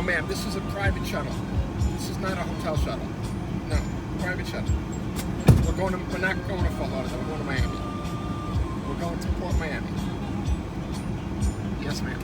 ma'am, this is a private shuttle. This is not a hotel shuttle. No, private shuttle. We're not going to Fort Lauderdale. We're going to Miami. We're going to Port Miami. Yes, ma'am.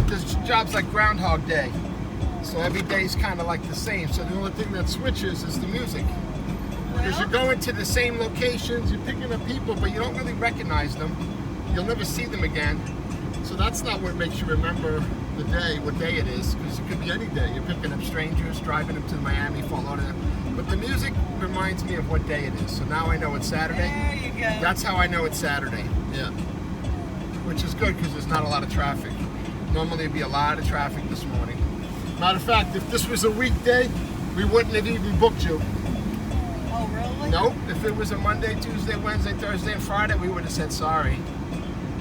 This job's like Groundhog Day, so every day's kind of like the same. So the only thing that switches is the music, because you're going to the same locations, you're picking up people, but you don't really recognize them. You'll never see them again. So that's not what makes you remember the day, what day it is, because it could be any day. You're picking up strangers, driving them to Miami, Fort Lauderdale. But the music reminds me of what day it is. So now I know it's Saturday. There you go. That's how I know it's Saturday. Yeah. Which is good because there's not a lot of traffic. Normally there'd be a lot of traffic this morning. Matter of fact, if this was a weekday, we wouldn't have even booked you. Oh, really? Nope. If it was a Monday, Tuesday, Wednesday, Thursday, and Friday, we would have said sorry.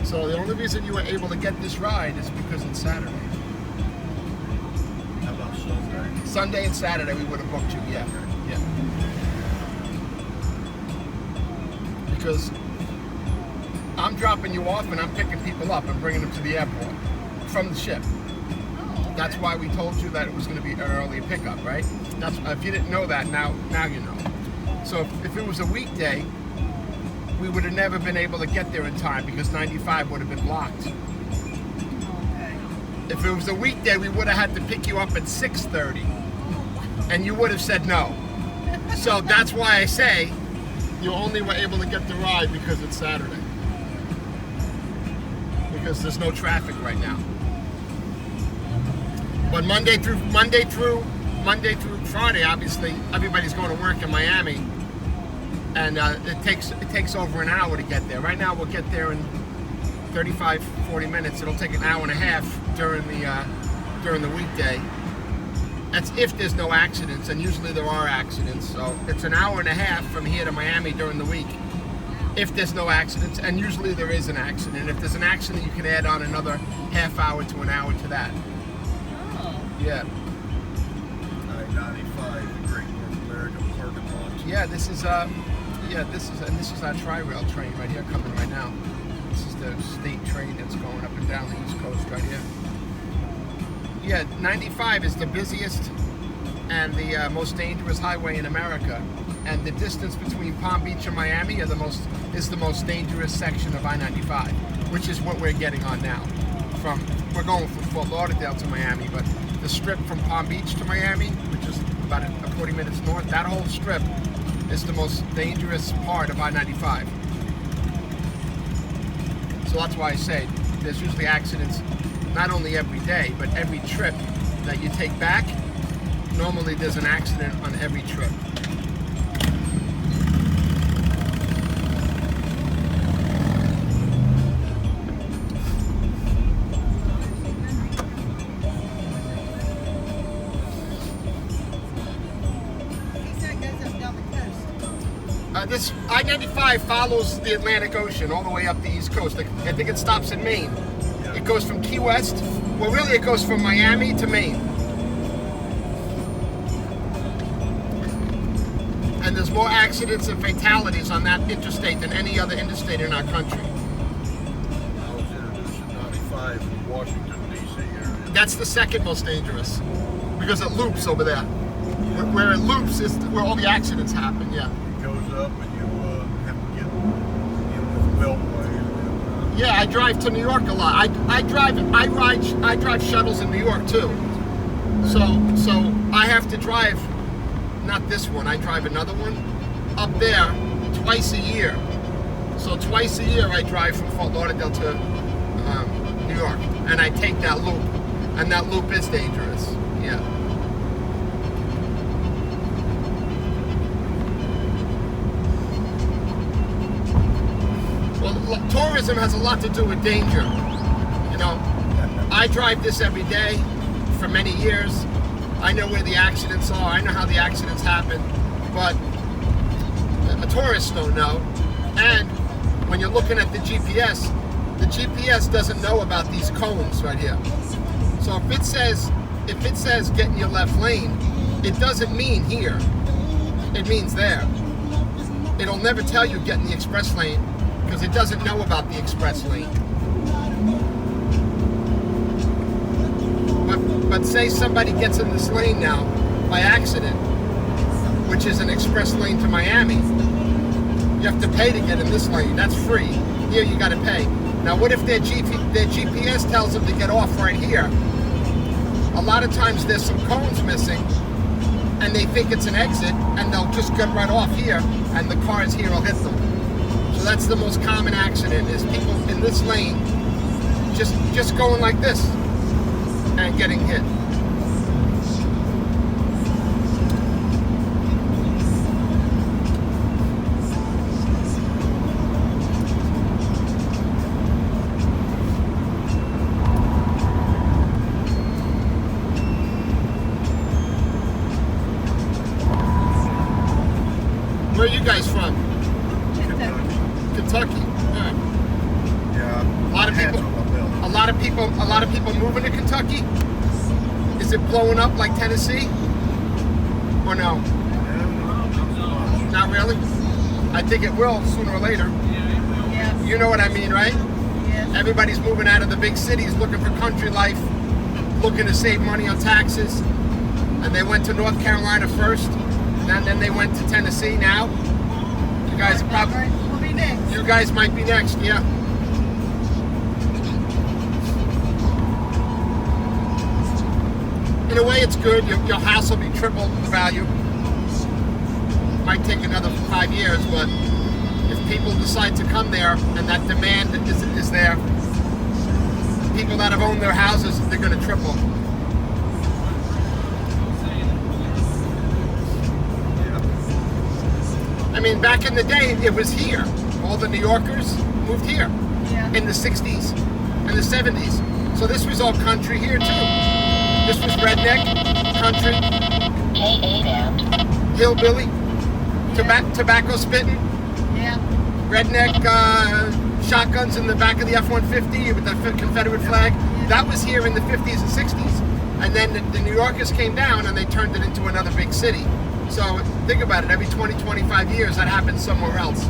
So the only reason you were able to get this ride is because it's Saturday. How about Sunday? Sunday and Saturday, we would have booked you, yeah. Yeah. Because I'm dropping you off and I'm picking people up and bringing them to the airport from the ship. Oh, okay. That's why we told you that it was going to be an early pickup, right? That's if you didn't know that, now you know. So if it was a weekday, we would have never been able to get there in time because 95 would have been blocked. Okay. If it was a weekday, we would have had to pick you up at 6:30, and you would have said no. So that's why I say you only were able to get the ride because it's Saturday. Because there's no traffic right now. But Monday through Friday, obviously everybody's going to work in Miami, and it takes over an hour to get there. Right now we'll get there in 35-40 minutes. It'll take an hour and a half during the weekday. That's if there's no accidents, and usually there are accidents. So it's an hour and a half from here to Miami during the week, if there's no accidents, and usually there is an accident. If there's an accident, you can add on another half hour to an hour to that. Oh. Yeah. I-95, the Great North American Parking Lot. Yeah, this is our Tri-Rail train right here coming right now. This is the state train that's going up and down the East Coast right here. Yeah, 95 is the busiest and the most dangerous highway in America. And the distance between Palm Beach and Miami is the most dangerous section of I-95, which is what we're getting on now. We're going from Fort Lauderdale to Miami, but the strip from Palm Beach to Miami, which is about 40 minutes north, that whole strip is the most dangerous part of I-95. So that's why I say there's usually accidents not only every day, but every trip that you take back. Normally there's an accident on every trip. This I-95 follows the Atlantic Ocean all the way up the East Coast. I think it stops in Maine. It goes from Key West. Well, really, it goes from Miami to Maine. And there's more accidents and fatalities on that interstate than any other interstate in our country. I was introduced in 95 in Washington, D.C. area. That's the second most dangerous because it loops over there. Where it loops is where all the accidents happen, yeah. It goes up and you have to get in with the beltway. Yeah, I drive to New York a lot. I drive shuttles in New York too. So I have to drive, not this one, I drive another one up there twice a year. So twice a year I drive from Fort Lauderdale to New York, and I take that loop, and that loop is dangerous. Yeah. Well, tourism has a lot to do with danger. You know, I drive this every day for many years. I know where the accidents are. I know how the accidents happen, but tourists don't know. And when you're looking at the GPS doesn't know about these cones right here. So if it says get in your left lane, it doesn't mean here. It means there. It'll never tell you get in the express lane because it doesn't know about the express lane. But say somebody gets in this lane now by accident, which is an express lane to Miami. You have to pay to get in this lane. That's free. Here you got to pay. Now what if their GPS tells them to get off right here? A lot of times there's some cones missing and they think it's an exit and they'll just get right off here and the cars here will hit them. So that's the most common accident, is people in this lane just going like this and getting hit. Where are you guys from? Kentucky. All right. Yeah. A lot of people moving to Kentucky. Is it blowing up like Tennessee? Or no? Not really? I think it will sooner or later. Yeah. You know what I mean, right? Yeah. Everybody's moving out of the big cities looking for country life, looking to save money on taxes. And they went to North Carolina first, and then they went to Tennessee now. You guys are probably... We'll be next. You guys might be next, yeah. In a way, it's good. Your house will be triple the value. Might take another 5 years, but if people decide to come there and that demand is there, people that have owned their houses, they're going to triple. I mean, back in the day, it was here. All the New Yorkers moved here in the 60s and the 70s. So this was all country here, too. This was redneck, country, hillbilly, tobacco spitting, redneck shotguns in the back of the F-150 with the Confederate flag. That was here in the 50s and 60s. And then the New Yorkers came down and they turned it into another big city. So think about it, every 20, 25 years that happens somewhere else.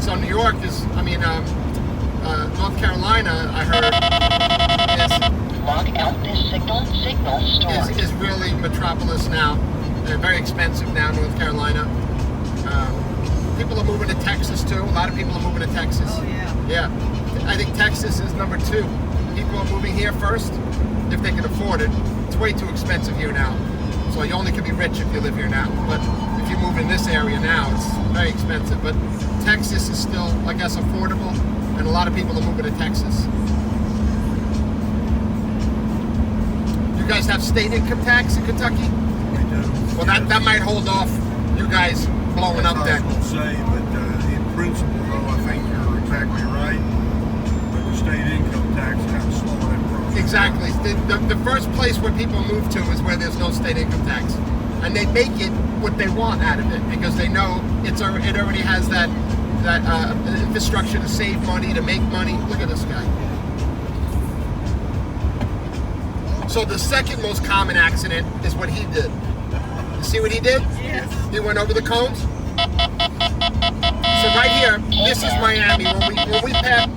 So New York is, North Carolina, I heard, Log out this signal store. is really metropolis now. They're very expensive now, North Carolina. People are moving to Texas too. A lot of people are moving to Texas. Oh, yeah. Yeah. I think Texas is number 2. People are moving here first if they can afford it. It's way too expensive here now. So you only can be rich if you live here now. But if you move in this area now, it's very expensive. But Texas is still, I guess, affordable, and a lot of people are moving to Texas. You guys have state income tax in Kentucky? We do. Well, that might hold off you guys blowing up That's then. what I was going to say, but in principle, though, I think you're exactly right. But the state income tax kind of slowing that process. Exactly. The first place where people move to is where there's no state income tax. And they make it what they want out of it because they know it already has that infrastructure to save money, to make money. Look at this guy. So the second most common accident is what he did. You see what he did? Yes. He went over the cones. So right here, this is Miami. When we pass,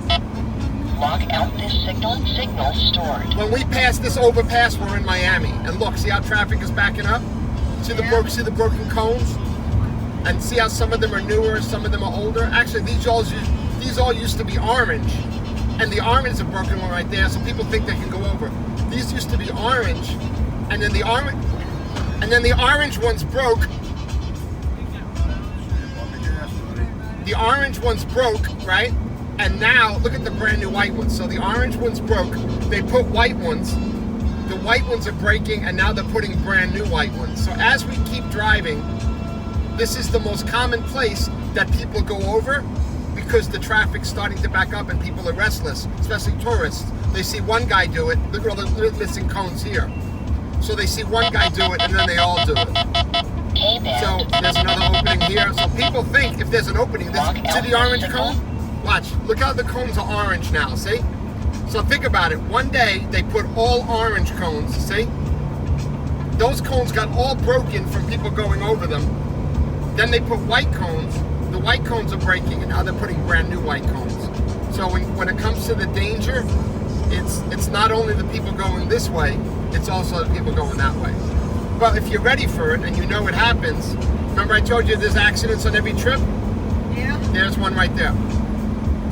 Lock out this signal stored. when we pass this overpass, we're in Miami. And look, see how traffic is backing up? See the broken cones? And see how some of them are newer, some of them are older? Actually, these all used to be orange. And the orange is a broken one right there, so people think they can go over. These used to be orange, and then the orange ones broke. The orange ones broke, right? And now look at the brand new white ones. So the orange ones broke. They put white ones. The white ones are breaking, and now they're putting brand new white ones. So as we keep driving, this is the most common place that people go over because the traffic's starting to back up and people are restless, especially tourists. They see one guy do it. Look at all the missing cones here. So they see one guy do it, and then they all do it. So there's another opening here. So people think if there's an opening, see the orange cone? Watch, look how the cones are orange now, see? So think about it. One day, they put all orange cones, see? Those cones got all broken from people going over them. Then they put white cones. The white cones are breaking, and now they're putting brand new white cones. So when it comes to the danger, it's not only the people going this way, it's also the people going that way. But if you're ready for it and you know it happens, remember I told you there's accidents on every trip? Yeah. There's one right there.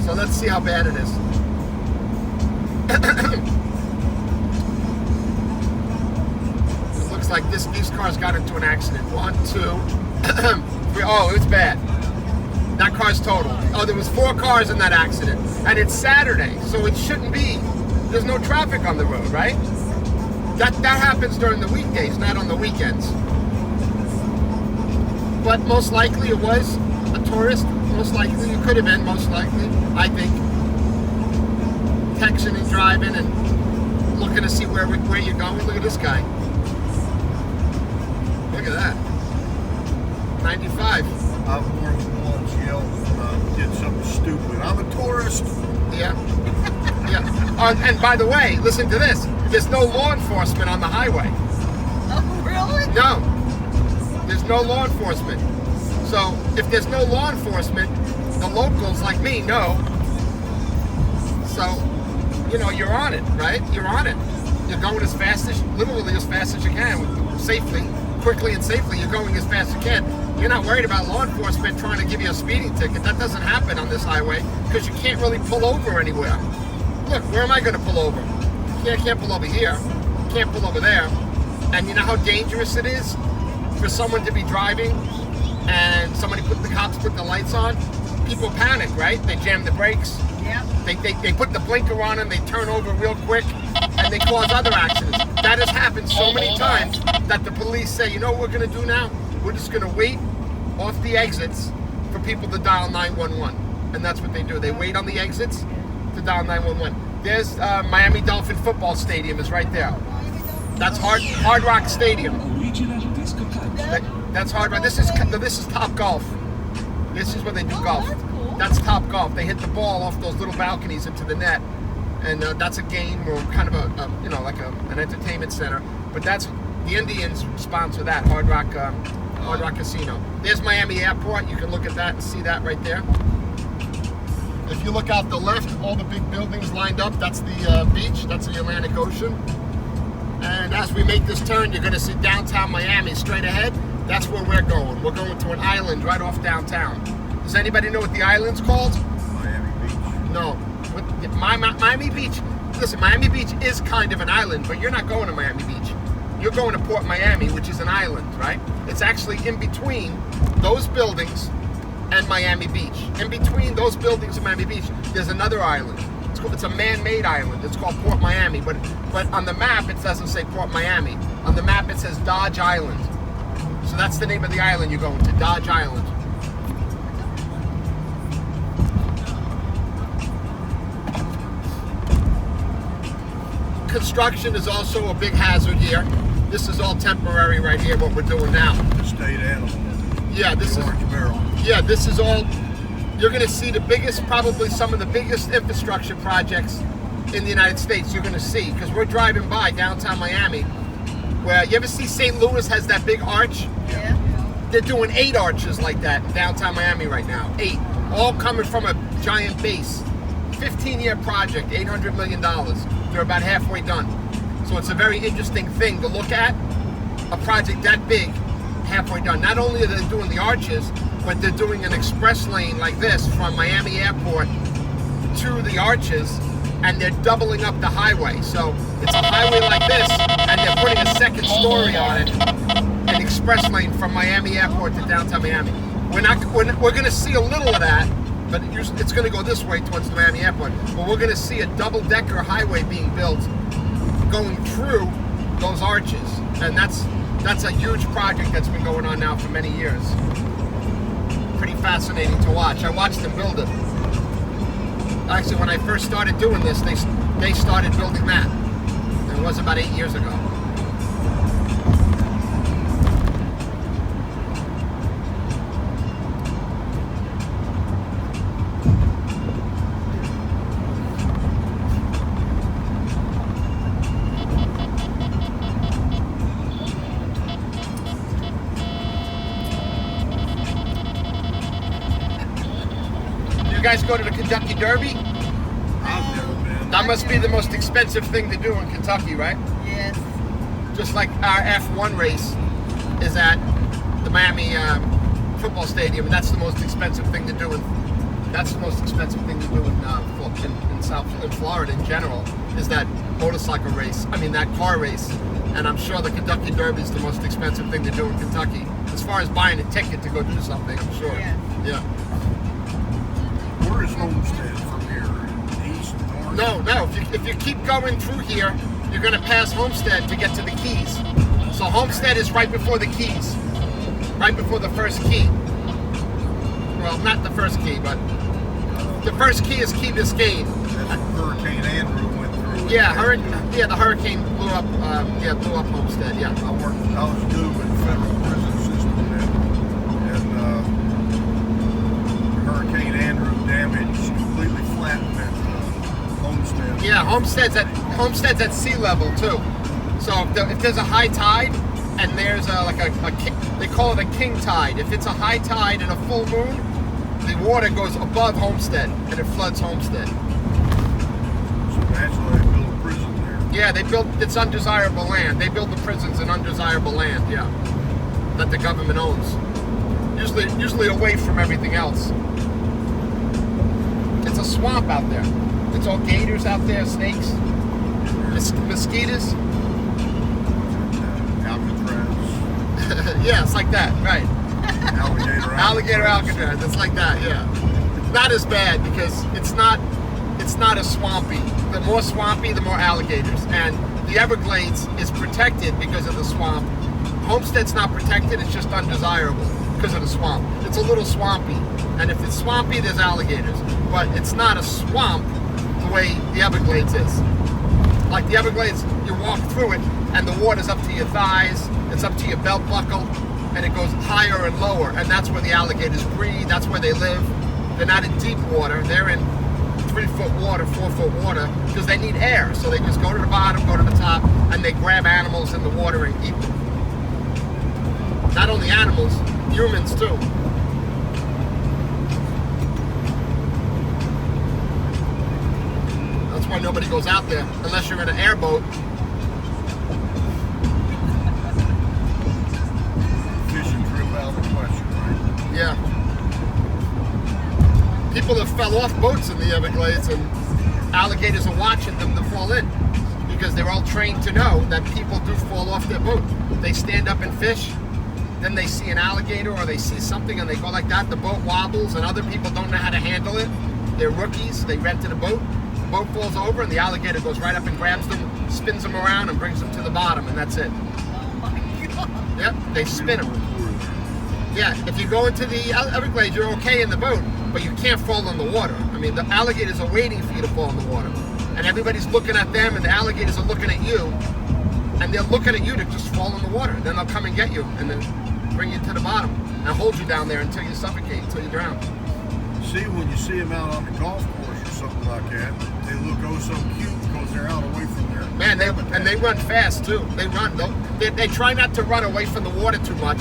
So let's see how bad it is. It looks like these cars got into an accident. 1, 2, 3. Oh, it's bad. That car's totaled. Oh, there was 4 cars in that accident. And it's Saturday, so it shouldn't be. There's no traffic on the road, right? That happens during the weekdays, not on the weekends. But most likely it was a tourist. Most likely it could have been, most likely, I think. Texting and driving and looking to see where you're going. Look at this guy. Look at that. 95. I've more than once yelled when I did something stupid. I'm a tourist. Yeah. Yeah. And by the way, listen to this. There's no law enforcement on the highway. Oh, really? No. There's no law enforcement. So if there's no law enforcement, the locals like me know. So, you're on it, right? You're on it. You're going literally as fast as you can, quickly and safely. You're going as fast as you can. You're not worried about law enforcement trying to give you a speeding ticket. That doesn't happen on this highway because you can't really pull over anywhere. Look, where am I going to pull over? You can't pull over here. You can't pull over there. And you know how dangerous it is for someone to be driving and the cops put the lights on? People panic, right? They jam the brakes. Yeah. They put the blinker on and they turn over real quick and they cause other accidents. That has happened so many times that the police say, you know what we're going to do now? We're just going to wait off the exits for people to dial 911. And that's what they do. They wait on the exits to dial 911. There's Miami Dolphin football stadium is right there. That's Hard Rock Stadium. That's Hard Rock. This is Top Golf. This is where they do golf. That's cool. That's Top Golf. They hit the ball off those little balconies into the net, and that's a game or kind of an entertainment center. But that's the Indians sponsor that Hard Rock Casino. There's Miami Airport. You can look at that and see that right there. If you look out the left, all the big buildings lined up, that's the beach, that's the Atlantic Ocean. And as we make this turn, you're going to see downtown Miami straight ahead. That's where we're going. We're going to an island right off downtown. Does anybody know what the island's called? Miami Beach. No. Miami Beach. Listen, Miami Beach is kind of an island, but you're not going to Miami Beach. You're going to Port Miami, which is an island, right? It's actually in between those buildings and Miami Beach. In between those buildings and Miami Beach, there's another island. It's a man-made island. It's called Port Miami, but on the map it doesn't say Port Miami. On the map it says Dodge Island. So that's the name of the island you're going to, Dodge Island. Construction is also a big hazard here. This is all temporary right here, what we're doing now. The state animal. Yeah, this is. Orange barrel. Yeah, this is all. You're going to see the biggest, probably some of the biggest infrastructure projects in the United States. You're going to see because we're driving by downtown Miami, where you ever see St. Louis has that big arch? Yeah. They're doing 8 arches like that in downtown Miami right now. 8, all coming from a giant base. 15-year project, $800 million. They're about halfway done. So it's a very interesting thing to look at. A project that big, halfway done. Not only are they doing the arches, but they're doing an express lane like this from Miami Airport to the arches, and they're doubling up the highway. So it's a highway like this, and they're putting a second story on it, an express lane from Miami Airport to downtown Miami. We're going to see a little of that, but it's going to go this way towards the Miami Airport. But we're going to see a double-decker highway being built going through those arches, and that's a huge project that's been going on now for many years. Pretty fascinating to watch. I watched them build it. Actually, when I first started doing this, they started building that. And it was about 8 years ago. You guys go to the Kentucky Derby? I've never been. That must be the most expensive thing to do in Kentucky, right? Yes. Just like our F1 race is at the Miami football stadium, and that's the most expensive thing to do. That's the most expensive thing to do in Florida in general, is that motorcycle race. I mean, that car race. And I'm sure the Kentucky Derby is the most expensive thing to do in Kentucky, as far as buying a ticket to go do something. I'm sure. Yeah. Where is Homestead from here? East, north? No. If you keep going through here, you're going to pass Homestead to get to the Keys. So Homestead is right before the Keys, right before the first key. Well, not the first key, but the first key is Key Biscayne. That's where Hurricane Andrew went through. Yeah, the hurricane blew up Homestead. Yeah. I was due in the federal prison system, and Hurricane Andrew damaged, completely flattened that Homestead. Yeah, Homestead's at sea level too. So if there's a high tide and there's they call it a king tide. If it's a high tide and a full moon, the water goes above Homestead and it floods Homestead. So naturally they built a prison there. Yeah, it's undesirable land. They build the prisons in undesirable land, yeah, that the government owns. Usually away from everything else. It's a swamp out there. It's all gators out there, snakes, mosquitoes. Alcatraz. Yeah, it's like that, right. Alligator Alcatraz. It's like that, yeah. Not as bad because it's not as swampy. The more swampy, the more alligators. And the Everglades is protected because of the swamp. Homestead's not protected, it's just undesirable because of the swamp. It's a little swampy. And if it's swampy, there's alligators. But it's not a swamp the way the Everglades is. Like the Everglades, you walk through it and the water's up to your thighs, it's up to your belt buckle, and it goes higher and lower. And that's where the alligators breed, that's where they live. They're not in deep water, they're in 3-foot water, 4-foot water, because they need air. So they just go to the bottom, go to the top, and they grab animals in the water and eat them. Not only animals, humans too. That's why nobody goes out there unless you're in an airboat. Fishing fell off boats in the Everglades, and alligators are watching them to fall in because they're all trained to know that people do fall off their boat. They stand up and fish, then they see an alligator or they see something and they go like that, the boat wobbles, and other people don't know how to handle it. They're rookies, they rented a boat, the boat falls over and the alligator goes right up and grabs them, spins them around and brings them to the bottom, and that's it. Oh my God. Yep, they spin them. Yeah, if you go into the Everglades, you're okay in the boat, but you can't fall in the water. I mean, the alligators are waiting for you to fall in the water. And everybody's looking at them, and the alligators are looking at you, and they're looking at you to just fall in the water. Then they'll come and get you, and then bring you to the bottom, and hold you down there until you suffocate, until you drown. See, when you see them out on the golf course or something like that, they look oh so cute because they're out away from there. Man, they run fast, too. They run. They try not to run away from the water too much,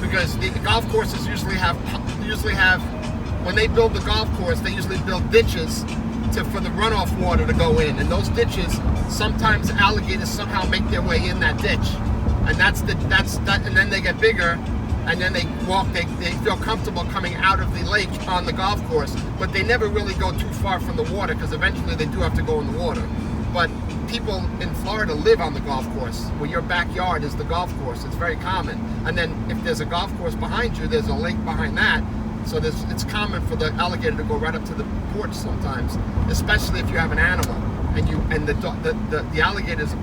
because the golf courses usually have, when they build the golf course, they usually build ditches for the runoff water to go in, and those ditches, sometimes alligators somehow make their way in that ditch, and and then they get bigger, and then they feel comfortable coming out of the lake on the golf course, but they never really go too far from the water because eventually they do have to go in the water. But people in Florida live on the golf course, where your backyard is the golf course. It's very common. And then if there's a golf course behind you, there's a lake behind that. So it's common for the alligator to go right up to the porch sometimes, especially if you have an animal. And the alligator's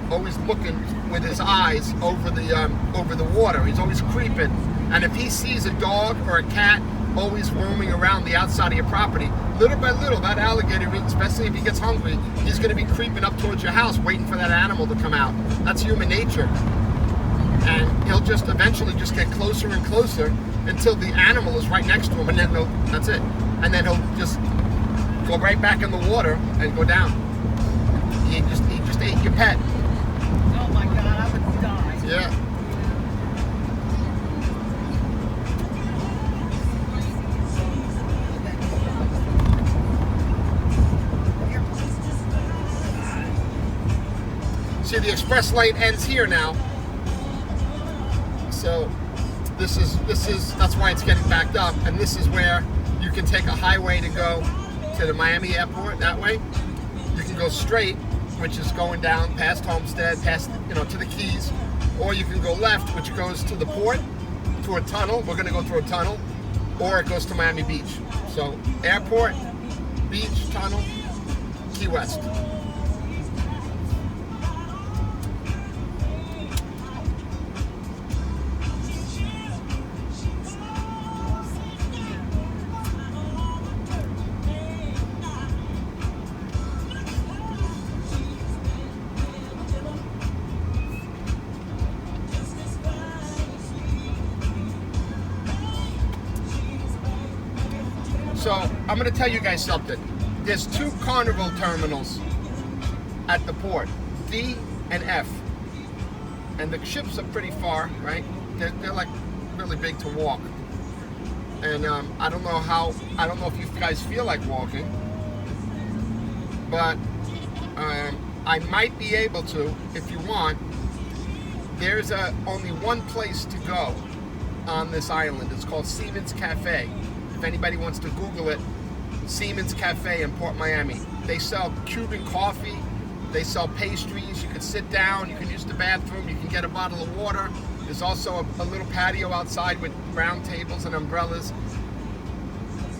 always looking with his eyes over the water. He's always creeping. And if he sees a dog or a cat always roaming around the outside of your property, little by little, that alligator, especially if he gets hungry, he's going to be creeping up towards your house, waiting for that animal to come out. That's human nature. And he'll just eventually just get closer and closer until the animal is right next to him, and then that's it. And then he'll just go right back in the water and go down. He just ate your pet. Oh my God, I would die. Yeah. See, the express lane ends here now. So that's why it's getting backed up, and this is where you can take a highway to go to the Miami airport that way. You can go straight, which is going down past Homestead, past to the Keys, or you can go left, which goes to the port, to a tunnel. We're going to go through a tunnel, or it goes to Miami Beach. So airport, beach, tunnel, Key West. So I'm going to tell you guys something. There's 2 Carnival terminals at the port, D and F. And the ships are pretty far, right? They're like really big to walk. And I don't know if you guys feel like walking, but I might be able to if you want. There's only one place to go on this island. It's called Seaman's Cafe. If anybody wants to Google it, Seaman's Cafe in Port Miami. They sell Cuban coffee, they sell pastries, you can sit down, you can use the bathroom, you can get a bottle of water. There's also a little patio outside with round tables and umbrellas.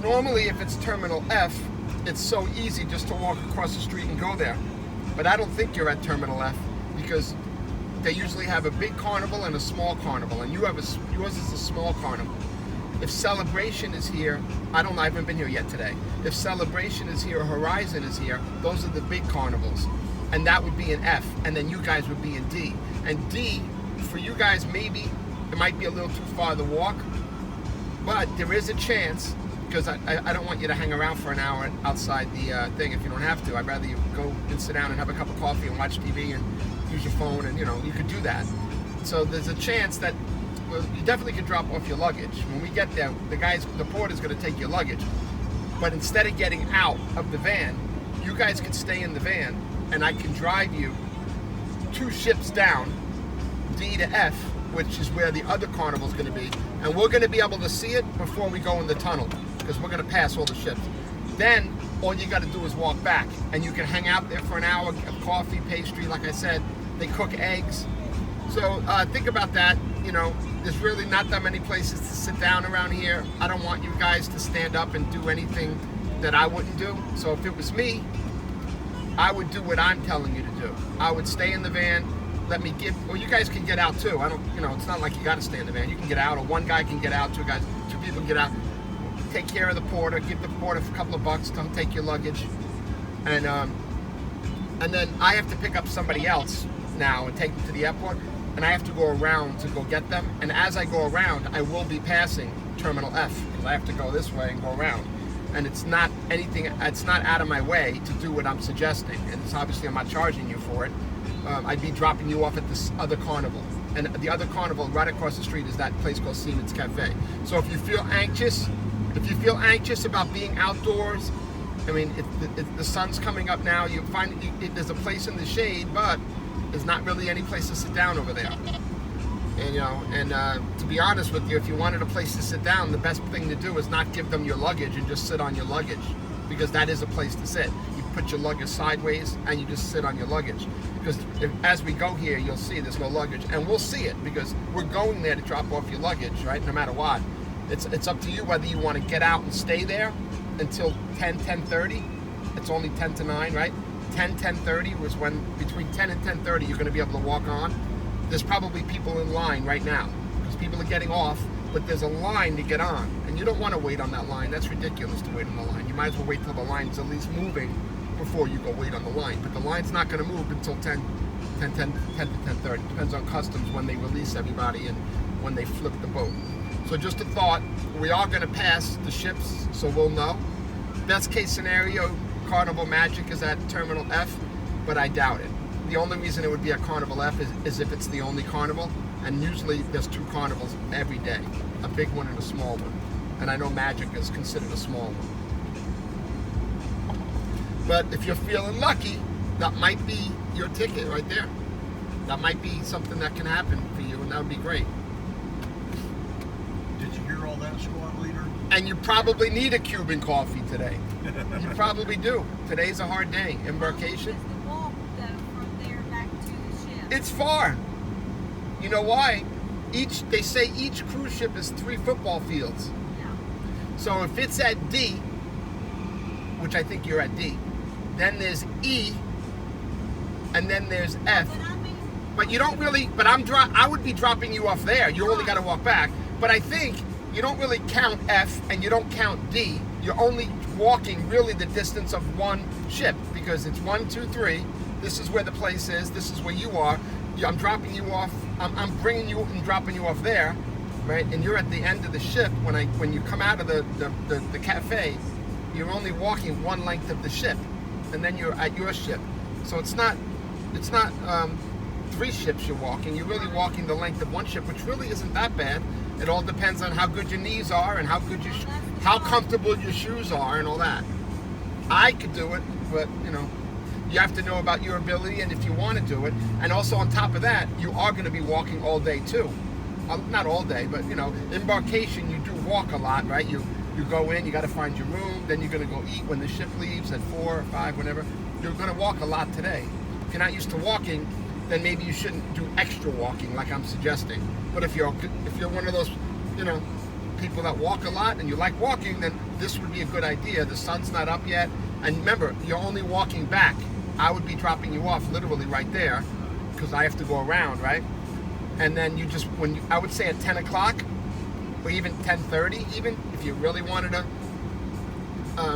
Normally, if it's Terminal F, it's so easy just to walk across the street and go there. But I don't think you're at Terminal F, because they usually have a big carnival and a small carnival, and yours is a small carnival. If Celebration is here, I haven't been here yet today. If Celebration is here or Horizon is here, those are the big carnivals. And that would be in F, and then you guys would be in D. And D, for you guys, maybe it might be a little too far to walk, but there is a chance, because I don't want you to hang around for an hour outside the thing if you don't have to. I'd rather you go and sit down and have a cup of coffee and watch TV and use your phone, and you could do that. So there's a chance that you definitely can drop off your luggage. When we get there, the porter's going to take your luggage. But instead of getting out of the van, you guys can stay in the van, and I can drive you 2 ships down, D to F, which is where the other carnival's going to be. And we're going to be able to see it before we go in the tunnel, because we're going to pass all the ships. Then all you got to do is walk back, and you can hang out there for an hour, have coffee, pastry. Like I said, they cook eggs. So think about that. You know, there's really not that many places to sit down around here. I don't want you guys to stand up and do anything that I wouldn't do. So if it was me, I would do what I'm telling you to do. I would stay in the van. Let me give, well, you guys can get out too. I don't, you know, it's not like you got to stay in the van. You can get out, or one guy can get out, two people can get out. Take care of the porter, give the porter a couple of bucks to take your luggage. And then I have to pick up somebody else now and take them to the airport, and I have to go around to go get them. And as I go around, I will be passing Terminal F, because I have to go this way and go around. And it's not out of my way to do what I'm suggesting. And it's obviously, I'm not charging you for it. I'd be dropping you off at this other Carnival. And the other Carnival right across the street is that place called Siemens Cafe. So if you feel anxious about being outdoors, I mean, if the sun's coming up now, you find there's a place in the shade, but there's not really any place to sit down over there. And, you know, and to be honest with you, if you wanted a place to sit down, the best thing to do is not give them your luggage and just sit on your luggage, because that is a place to sit. You put your luggage sideways and you just sit on your luggage. Because as we go here, you'll see there's no luggage, and we'll see it because we're going there to drop off your luggage, right? No matter what. It's up to you whether you want to get out and stay there until 10:30. It's only 10 to 9, right? 10:30 was when, between 10 and 10:30, you're going to be able to walk on. There's probably people in line right now because people are getting off, but there's a line to get on, and you don't want to wait on that line. That's ridiculous to wait on the line. You might as well wait till the line's at least moving before you go wait on the line. But the line's not going to move until 10 to 10:30. Depends on customs when they release everybody and when they flip the boat. So just a thought, we are going to pass the ships, so we'll know. Best case scenario, Carnival Magic is at Terminal F, but I doubt it. The only reason it would be at Carnival F is if it's the only carnival, and usually there's 2 carnivals every day, a big one and a small one. And I know Magic is considered a small one. But if you're feeling lucky, that might be your ticket right there. That might be something that can happen for you, and that would be great. Did you hear all that, squad leader? And you probably need a Cuban coffee today. You probably do. Today's a hard day. Embarkation. The walk though from there back to the ship. It's far. You know why? They say each cruise ship is 3 football fields. Yeah. So if it's at D, which I think you're at D, then there's E, and then there's F. But I mean, But you don't really. But I would be dropping you off there. You only got to walk back. But I think you don't really count F and you don't count D. You're only walking really the distance of one ship, because it's 1, 2, 3. This is where the place is. This is where you are. I'm dropping you off. I'm bringing you and dropping you off there, right? And you're at the end of the ship. When you come out of the cafe, you're only walking one length of the ship, and then you're at your ship. So it's not 3 ships you're walking. You're really walking the length of one ship, which really isn't that bad. It all depends on how good your knees are and how comfortable your shoes are and all that. I could do it, but you know, you have to know about your ability and if you want to do it. And also on top of that, you are going to be walking all day too. Not all day, but you know, embarkation, you do walk a lot, right? You go in, you got to find your room, then you're going to go eat when the ship leaves at 4 or 5, whenever. You're going to walk a lot today. If you're not used to walking, then maybe you shouldn't do extra walking like I'm suggesting. But if you're one of those, you know, people that walk a lot and you like walking, then this would be a good idea. The sun's not up yet, and remember, you're only walking back. I would be dropping you off literally right there, because I have to go around, right? And then you just, I would say at 10 o'clock, or even 10:30, even if you really wanted to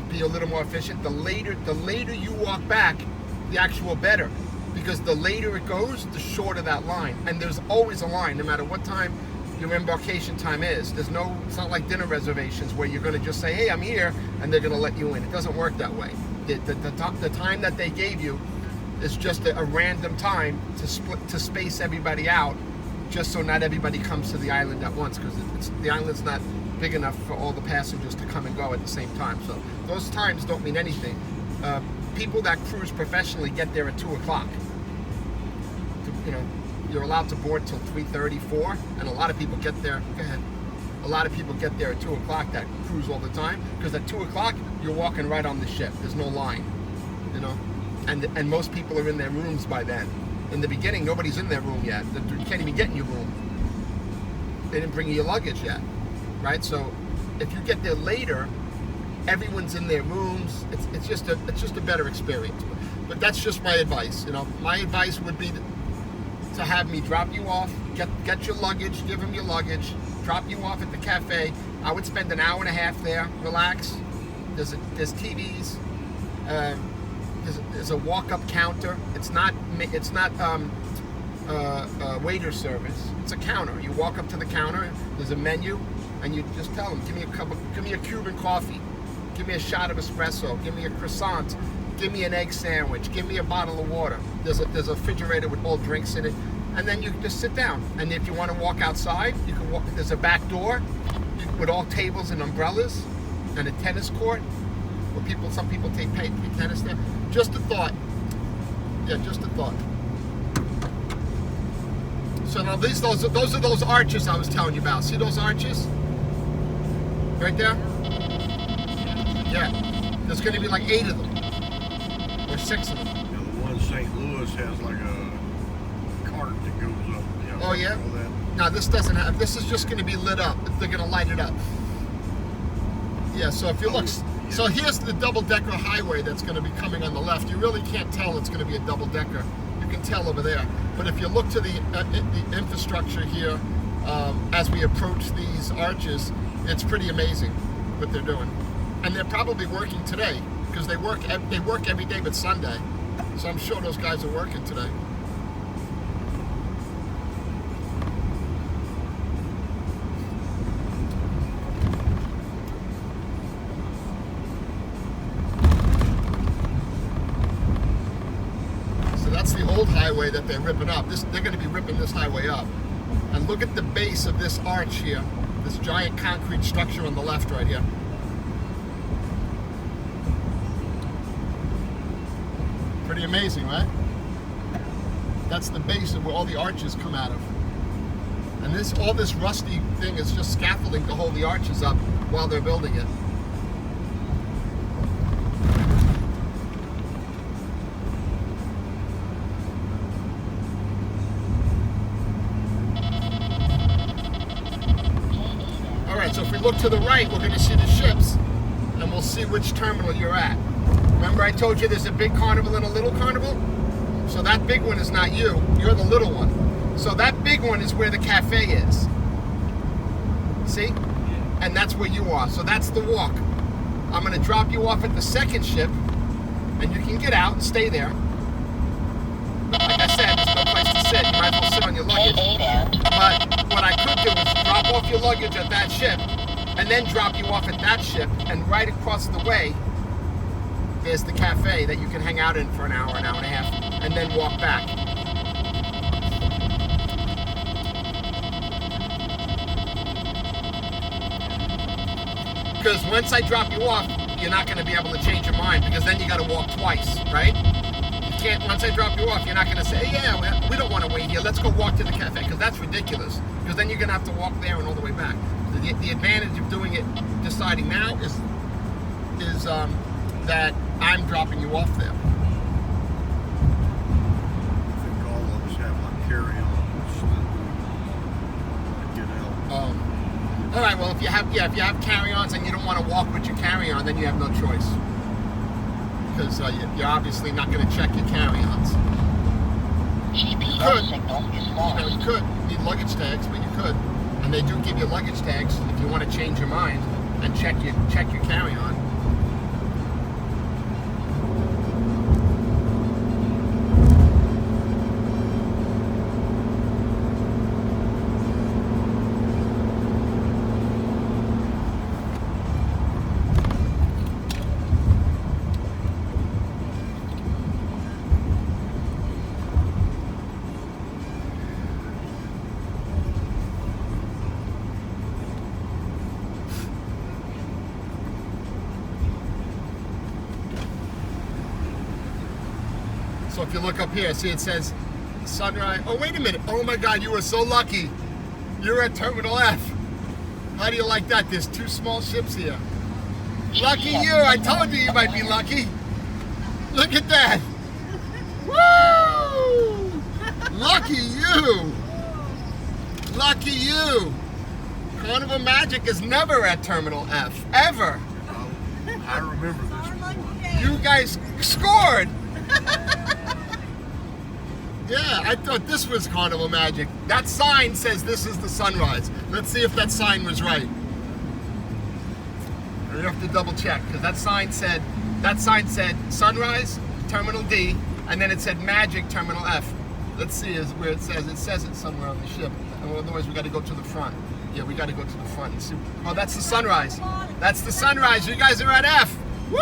be a little more efficient, the later you walk back, the actual better. Because the later it goes, the shorter that line. And there's always a line, no matter what time your embarkation time is. It's not like dinner reservations where you're going to just say, hey, I'm here, and they're going to let you in. It doesn't work that way. The time that they gave you is just a random time to space everybody out, just so not everybody comes to the island at once, because the island's not big enough for all the passengers to come and go at the same time. So those times don't mean anything. People that cruise professionally get there at 2 o'clock. You know, you're allowed to board till 3:30, 4, and a lot of people get there. Go ahead. A lot of people get there at 2 o'clock that cruise all the time, because at 2 o'clock you're walking right on the ship. There's no line, you know, and most people are in their rooms by then. In the beginning, nobody's in their room yet. You can't even get in your room. They didn't bring you your luggage yet, right? So if you get there later, everyone's in their rooms. It's just a better experience. But that's just my advice. You know, my advice would be to have me drop you off, get your luggage, give them your luggage, drop you off at the cafe. I would spend an hour and a half there, relax. There's TVs. There's a walk-up counter. It's not waiter service. It's a counter. You walk up to the counter. There's a menu, and you just tell them, give me a Cuban coffee, give me a shot of espresso, give me a croissant, give me an egg sandwich, give me a bottle of water. There's a refrigerator with all drinks in it, and then you can just sit down. And if you want to walk outside, you can walk. There's a back door with all tables and umbrellas, and a tennis court where some people play tennis there. Just a thought. Yeah, just a thought. So now those are those arches I was telling you about. See those arches? Right there? Yeah. There's going to be like 8 of them. Or 6 of them. You know, the one in St. Louis has like a cart that goes up. You know, Oh yeah? all that. No, this doesn't have. This is just going to be lit up. They're going to light it up. Yeah, so if you look. So here's the double-decker highway that's going to be coming on the left. You really can't tell it's going to be a double-decker. You can tell over there. But if you look to the infrastructure here, as we approach these arches, it's pretty amazing what they're doing. And they're probably working today because they work every day but Sunday. So I'm sure those guys are working today. Old highway that they're ripping up. They're going to be ripping this highway up. And look at the base of this arch here, this giant concrete structure on the left right here. Pretty amazing, right? That's the base of where all the arches come out of. And all this rusty thing is just scaffolding to hold the arches up while they're building it. So if we look to the right, we're going to see the ships, and we'll see which terminal you're at. Remember I told you there's a big Carnival and a little Carnival? So that big one is not you, you're the little one. So that big one is where the cafe is. See? And that's where you are. So that's the walk. I'm going to drop you off at the second ship, and you can get out and stay there. Like I said, there's no place to sit. You might as well sit on your luggage. But what I could do is drop off your luggage at that ship and then drop you off at that ship, and right across the way there's the cafe that you can hang out in for an hour and a half, and then walk back. Because once I drop you off, you're not going to be able to change your mind, because then you got to walk twice, right? Once I drop you off, you're not going to say, hey, yeah, we don't want to wait here, let's go walk to the cafe, because that's ridiculous, because then you're going to have to walk there and all the way back. The advantage of doing it, deciding now, is that I'm dropping you off there. I think all of us have like carry-ons that get out. All right, well, if you have carry-ons and you don't want to walk with your carry-on, then you have no choice. Because you're obviously not going to check your carry-ons. GPS signal is lost. You could need luggage tags, but you could, and they do give you luggage tags if you want to change your mind and check your carry-on. So if you look up here, see it says Sunrise. Oh, wait a minute. Oh my God, you were so lucky. You're at Terminal F. How do you like that? There's 2 small ships here. Lucky you. I told you might be lucky. Look at that. Woo! Lucky you. Lucky you. Carnival Magic is never at Terminal F. Ever. I remember this before. You guys scored. Yeah, I thought this was Carnival Magic. That sign says this is the sunrise. Let's see if that sign was right. You have to double check because that sign said sunrise, Terminal D, and then it said Magic, Terminal F. Let's see where it says. It says it somewhere on the ship. Otherwise, we got to go to the front. Yeah, we got to go to the front and see. Oh, that's the sunrise. That's the sunrise. You guys are at F. Woo!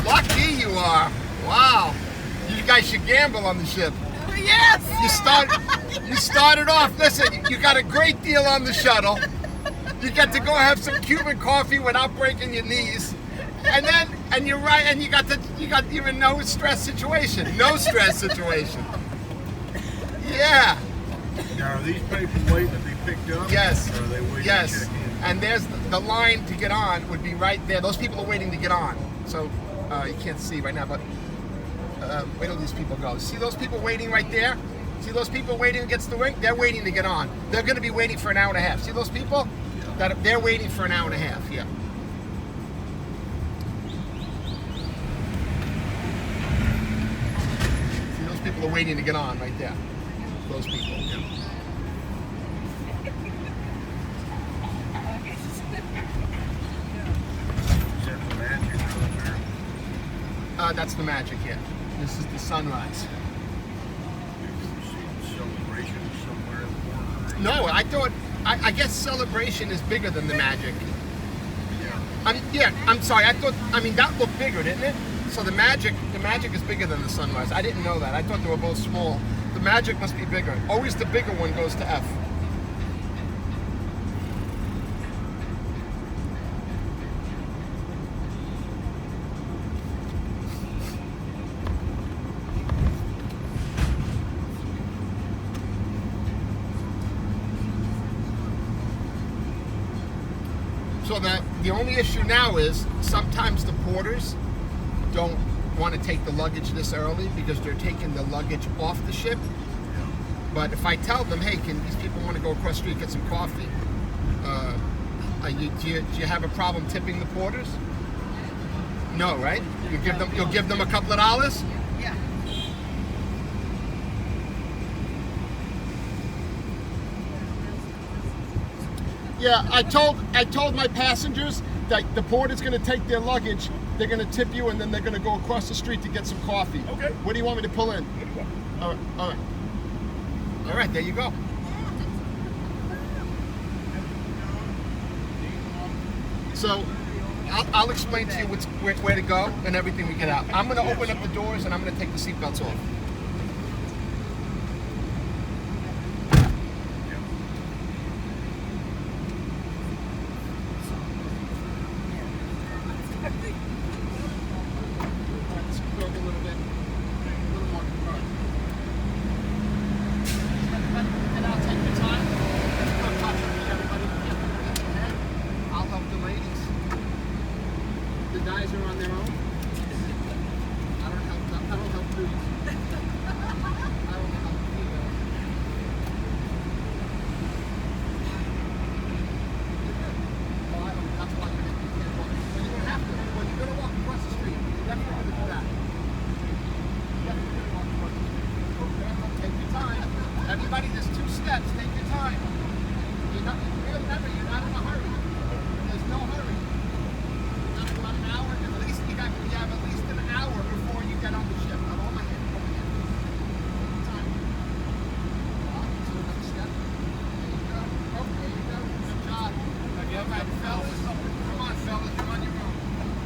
Lucky you are. Wow. You guys should gamble on the ship. Yes! You started off, listen, you got a great deal on the shuttle. You get to go have some Cuban coffee without breaking your knees. And you're right, and you're in no stress situation. No stress situation. Yeah. Now, are these people waiting to be picked up? Yes. Or are they waiting Yes. to check in? And there's the line to get on would be right there. Those people are waiting to get on. So you can't see right now, but wait till these people go. See those people waiting right there? See those people waiting against the ring? They're waiting to get on. They're going to be waiting for an hour and a half. See those people? They're waiting for an hour and a half. Yeah. See those people are waiting to get on right there. Those people. Yeah. Is that the Magic right there? That's the Magic here. This is the sunrise. Celebration somewhere in the corner. No, I guess Celebration is bigger than the Magic. Yeah. I'm sorry. That looked bigger, didn't it? So the Magic is bigger than the Sunrise. I didn't know that. I thought they were both small. The Magic must be bigger. Always the bigger one goes to F. So the only issue now is sometimes the porters don't want to take the luggage this early because they're taking the luggage off the ship. But if I tell them, hey, can these people want to go across the street get some coffee? Do you have a problem tipping the porters? No, right? You'll give them a couple of dollars? Yeah. Yeah, I told my passengers that the porter's going to take their luggage, they're going to tip you, and then they're going to go across the street to get some coffee. Okay. What do you want me to pull in? All right, there you go. So I'll explain to you where to go and everything we get out. I'm going to open up the doors and I'm going to take the seatbelts off. Guys are on their own. I don't help dudes. I don't help females. Well, that's why you can't walk. But you don't have to. When you're going to walk across the street, you're definitely going to do that. You're definitely going to walk across the street. Okay, take your time. Everybody, there's 2 steps. Take your time. Remember, you're not in a hurry. There's no hurry. You have at least an hour before you get on the ship. I'm on my head. Time. So another step. There you go. Oh, there you go. Good job. All right, fellas. Come on, fellas. You're on your own.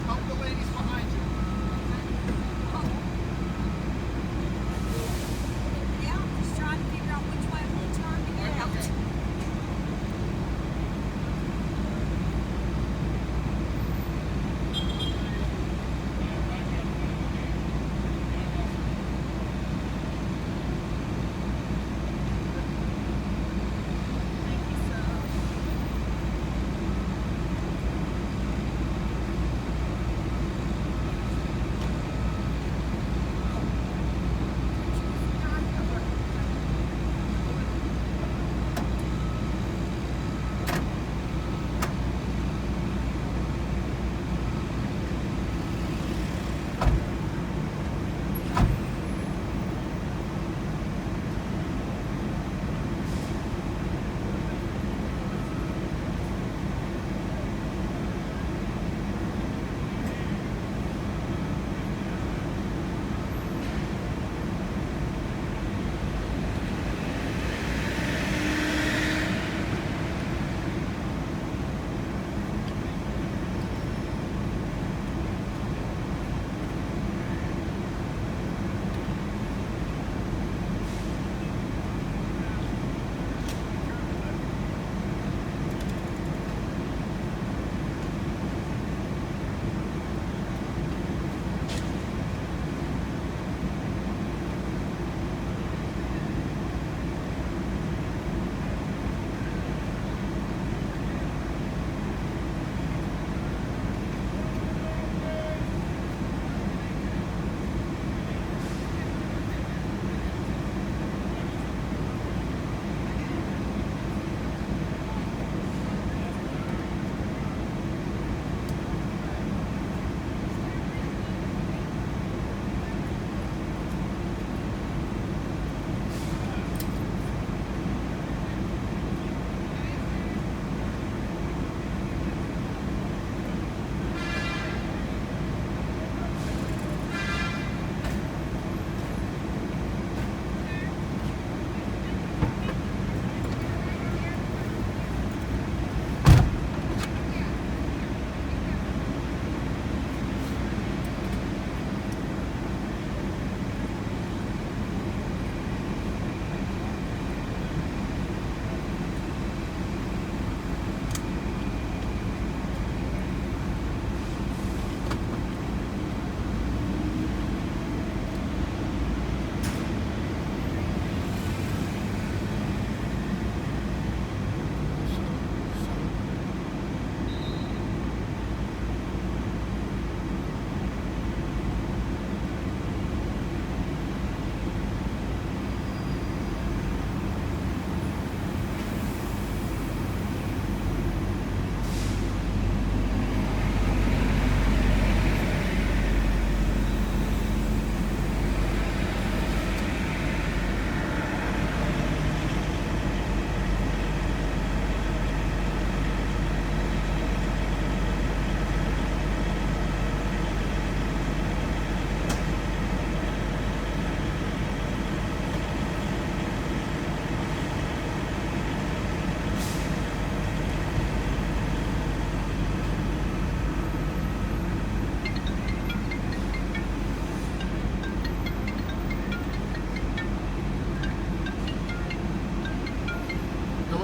Help the ladies behind you. Yeah, I'm just trying to figure out which way we'll turn to get out. Okay.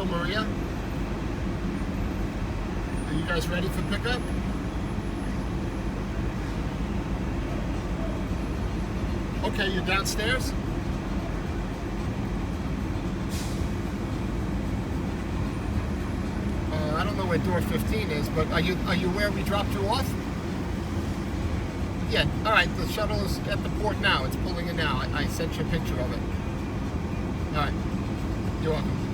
Maria. Are you guys ready for pickup? Okay, you're downstairs? I don't know where door 15 is, but are you where we dropped you off? Yeah, all right, the shuttle is at the port now. It's pulling in now. I sent you a picture of it. All right, you're welcome.